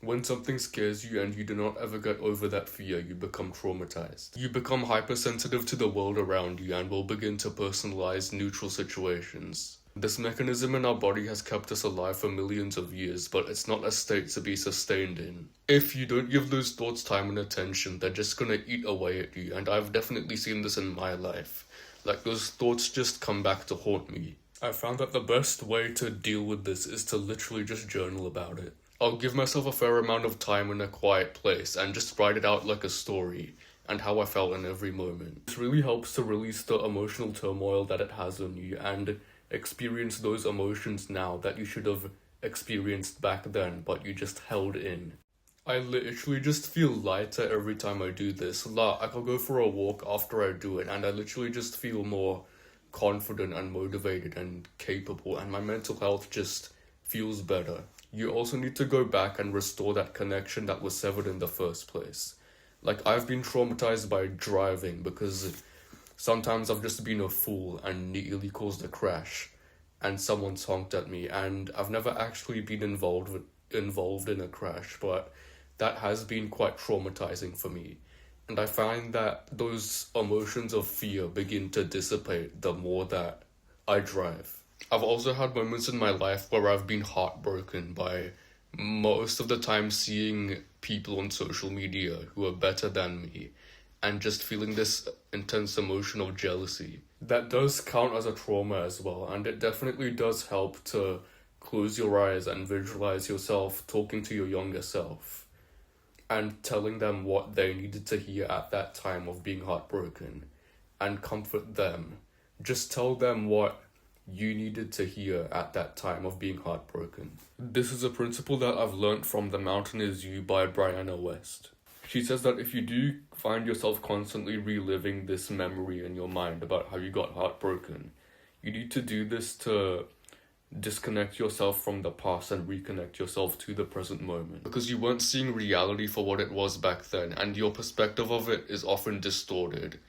When something scares you and you do not ever get over that fear, you become traumatized. You become hypersensitive to the world around you and will begin to personalize neutral situations. This mechanism in our body has kept us alive for millions of years, but it's not a state to be sustained in. If you don't give those thoughts time and attention, they're just gonna eat away at you, and I've definitely seen this in my life. Like, those thoughts just come back to haunt me. I found that the best way to deal with this is to literally just journal about it. I'll give myself a fair amount of time in a quiet place and just write it out like a story, and how I felt in every moment. This really helps to release the emotional turmoil that it has on you and experience those emotions now that you should have experienced back then, but you just held in. I literally just feel lighter every time I do this. I could go for a walk after I do it, and I literally just feel more confident and motivated and capable, and my mental health just feels better. You also need to go back and restore that connection that was severed in the first place. Like, I've been traumatized by driving because sometimes I've just been a fool and nearly caused a crash and someone's honked at me, and I've never actually been involved in a crash, but that has been quite traumatizing for me. And I find that those emotions of fear begin to dissipate the more that I drive. I've also had moments in my life where I've been heartbroken by most of the time seeing people on social media who are better than me and just feeling this intense emotion of jealousy. That does count as a trauma as well, and it definitely does help to close your eyes and visualize yourself talking to your younger self and telling them what they needed to hear at that time of being heartbroken and comfort them. Just tell them what you needed to hear at that time of being heartbroken. This is a principle that I've learned from The Mountain Is You by Brianna West. She says that if you do find yourself constantly reliving this memory in your mind about how you got heartbroken, you need to do this to disconnect yourself from the past and reconnect yourself to the present moment. Because you weren't seeing reality for what it was back then, and your perspective of it is often distorted.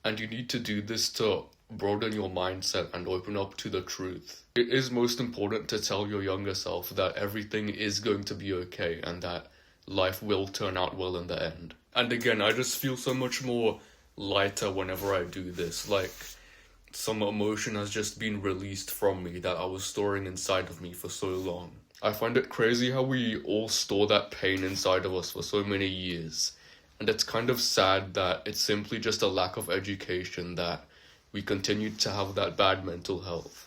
And you need to do this to broaden your mindset and open up to the truth. It is most important to tell your younger self that everything is going to be okay and that life will turn out well in the end. And again, I just feel so much more lighter whenever I do this. Like, some emotion has just been released from me that I was storing inside of me for so long. I find it crazy how we all store that pain inside of us for so many years. And it's kind of sad that it's simply just a lack of education that we continue to have that bad mental health.